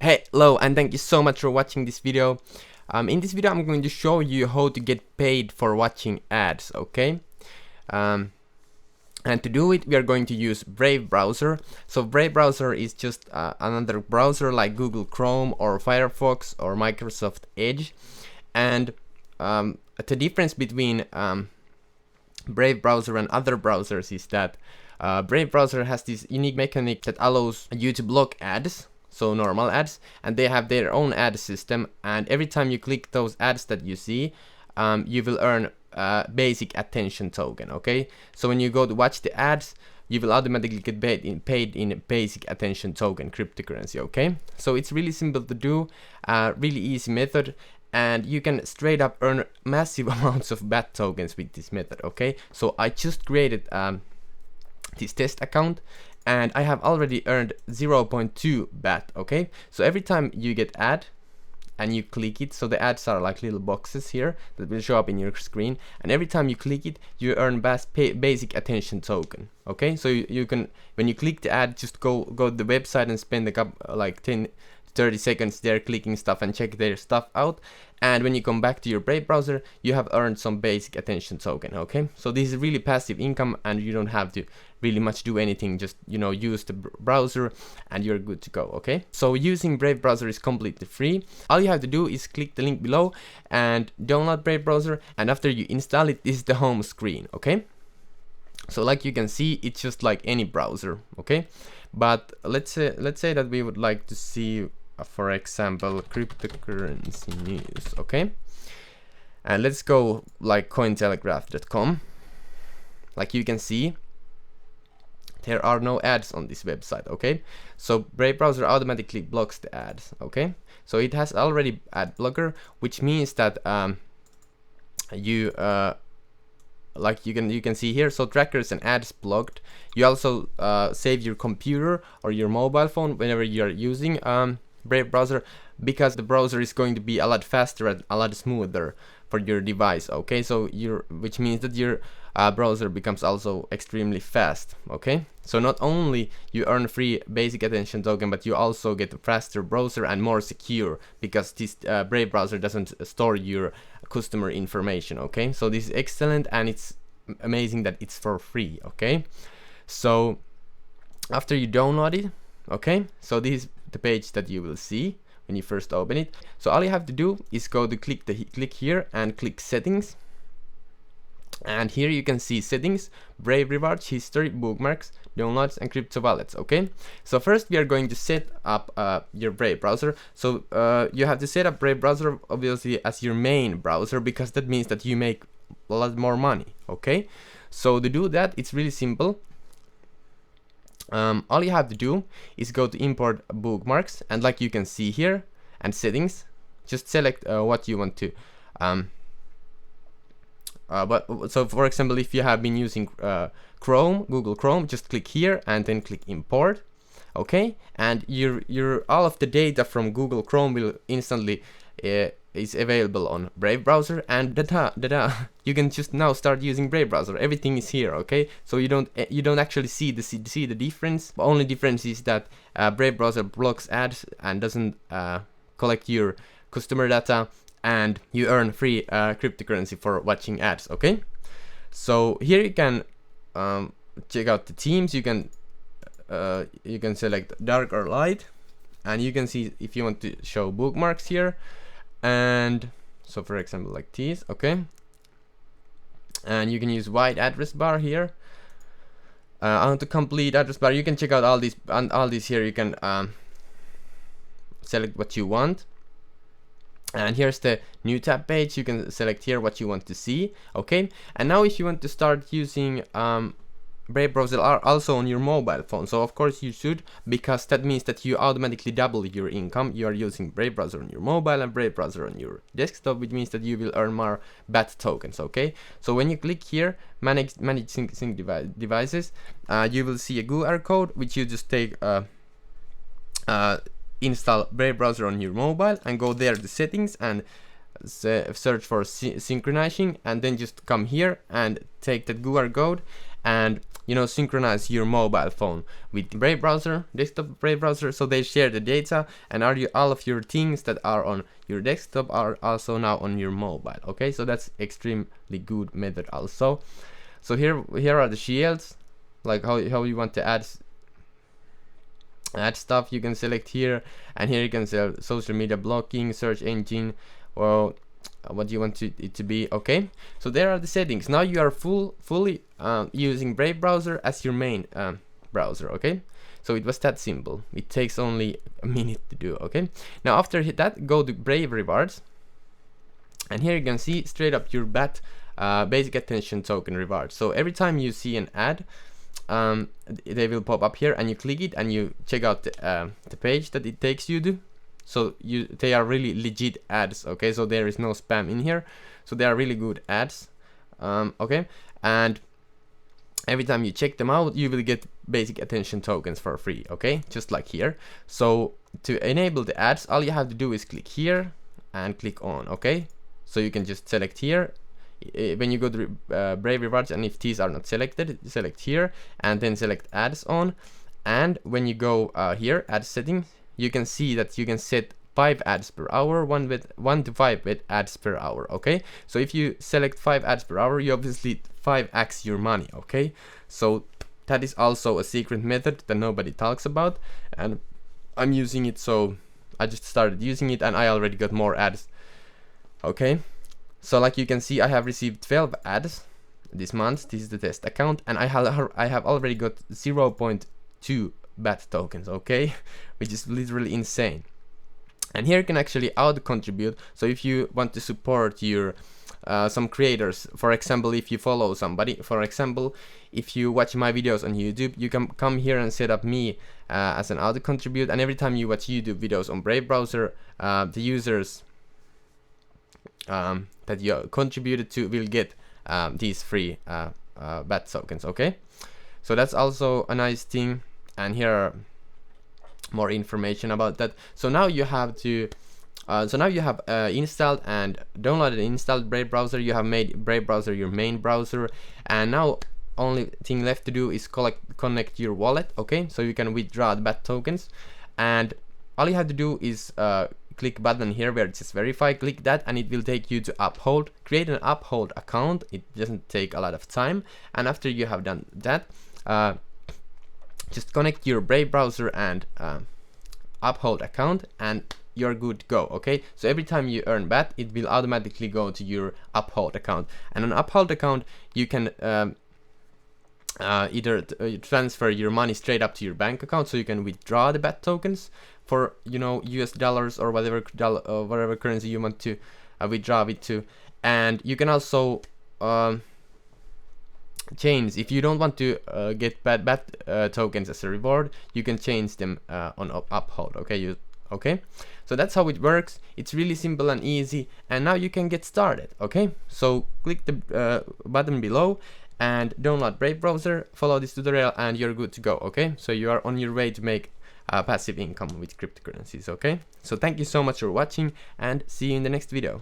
Hello, and thank you so much for watching this video. In this video I'm going to show you how to get paid for watching ads, okay? And to do it we are going to use Brave browser. So Brave browser is just another browser like Google Chrome or Firefox or Microsoft Edge. And the difference between Brave browser and other browsers is that Brave browser has this unique mechanic that allows you to block ads, so normal ads, and they have their own ad system, and every time you click those ads that you see, you will earn basic attention token, okay? So when you go to watch the ads, you will automatically get paid in basic attention token cryptocurrency, okay? So it's really simple to do, really easy method, and you can straight up earn massive amounts of BAT tokens with this method, okay? So I just created this test account and I have already earned 0.2 BAT, okay? So every time you get ad and you click it, so the ads are like little boxes here that will show up in your screen, and every time you click it you earn basic attention token, okay? So you can, when you click the ad, just go to the website and spend a couple, like 10-30 seconds there clicking stuff and check their stuff out, and when you come back to your Brave browser you have earned some basic attention token, okay? So this is really passive income and you don't have to really much do anything, just use the browser and you're good to go, okay? So using Brave browser is completely free. All you have to do is click the link below and download Brave browser, and after you install it, this is the home screen, okay? So like you can see, it's just like any browser, okay? But let's say that we would like to see for example cryptocurrency news, okay? And let's go like cointelegraph.com. Like you can see, there are no ads on this website, okay? So Brave browser automatically blocks the ads, okay? So it has already ad blocker, which means that like you can see here, so trackers and ads blocked. You also save your computer or your mobile phone whenever you're using Brave browser, because the browser is going to be a lot faster and a lot smoother for your device, okay? So which means that your browser becomes also extremely fast, okay? So not only you earn free basic attention token, but you also get a faster browser and more secure, because this Brave browser doesn't store your customer information, okay? So this is excellent, and it's amazing that it's for free, okay? So after you download it, okay, so this is the page that you will see when you first open it. So all you have to do is go to click here and click settings, and here you can see settings, Brave rewards, history, bookmarks, downloads, and crypto wallets, okay? So first we are going to set up your Brave browser. So you have to set up Brave browser obviously as your main browser, because that means that you make a lot more money, okay? So to do that, it's really simple. All you have to do is go to import bookmarks, and like you can see here, and settings, just select what you want to so for example, if you have been using Google Chrome, just click here and then click import, okay? And your all of the data from Google Chrome will instantly is available on Brave browser, and you can just now start using Brave browser. Everything is here, okay? So you don't actually see the difference. The only difference is that Brave browser blocks ads and doesn't collect your customer data, and you earn free cryptocurrency for watching ads, okay? So here you can check out the themes. You can select dark or light, and you can see if you want to show bookmarks here. And so for example like these, okay? And you can use wide address bar here. On the complete address bar, you can check out all these, and all these here you can select what you want. And here's the new tab page. You can select here what you want to see, okay? And now if you want to start using Brave browser are also on your mobile phone, so of course you should, because that means that you automatically double your income. You are using Brave browser on your mobile and Brave browser on your desktop, which means that you will earn more BAT tokens, okay? So when you click here, manage sync devices, you will see a QR code, which you just take install Brave browser on your mobile and go there to settings and search for synchronizing, and then just come here and take that QR code and synchronize your mobile phone with the Brave browser, desktop Brave browser, so they share the data, and all of your things that are on your desktop are also now on your mobile. Okay, so that's extremely good method also. So here are the shields, like how you want to add stuff. You can select here, and here you can select social media blocking, search engine, or what you want it to be. Okay, so there are the settings. Now you are fully using Brave browser as your main browser. Okay, so it was that simple. It takes only a minute to do. Okay, now after that, go to Brave rewards, and here you can see straight up your BAT basic attention token rewards. So every time you see an ad, they will pop up here, and you click it and you check out the page that it takes you to. So they are really legit ads. Okay, so there is no spam in here, so they are really good ads. Okay, and every time you check them out, you will get basic attention tokens for free. Okay, just like here. So to enable the ads, all you have to do is click here and click on. Okay, so you can just select here when you go to Brave rewards, and if these are not selected, select here and then select ads on. And when you go here, ad settings, you can see that you can set 5 ads per hour, 1 to 5 with ads per hour. Okay, so if you select 5 ads per hour, you obviously 5x your money. Okay, so that is also a secret method that nobody talks about, and I'm using it, so I just started using it and I already got more ads. Okay, so like you can see, I have received 12 ads this month. This is the test account, and I have already got 0.2 BAT tokens. Okay, which is literally insane. And here you can actually auto contribute. So if you want to support your some creators, for example, if you follow somebody, for example, if you watch my videos on YouTube, you can come here and set up me as an auto contribute, and every time you watch YouTube videos on Brave browser, the users that you contributed to will get these free BAT tokens. Okay, so that's also a nice thing. And here are more information about that. So now you have to installed and downloaded and installed Brave browser. You have made Brave browser your main browser, and now only thing left to do is connect your wallet. Okay, so you can withdraw the BAT tokens, and all you have to do is click button here where it says verify. Click that, and it will take you to Uphold. Create an Uphold account. It doesn't take a lot of time, and after you have done that, just connect your Brave browser and Uphold account, and you're good to go. Okay, so every time you earn BAT, it will automatically go to your Uphold account, and on Uphold account you can either transfer your money straight up to your bank account, so you can withdraw the BAT tokens for US dollars or whatever currency you want to withdraw it to, and you can also change, if you don't want to get BAT tokens as a reward, you can change them on Uphold. Okay, so that's how it works. It's really simple and easy, and now you can get started. Okay, so click the button below and download Brave browser, follow this tutorial, and you're good to go. Okay, so you are on your way to make passive income with cryptocurrencies. Okay, so thank you so much for watching, and see you in the next video.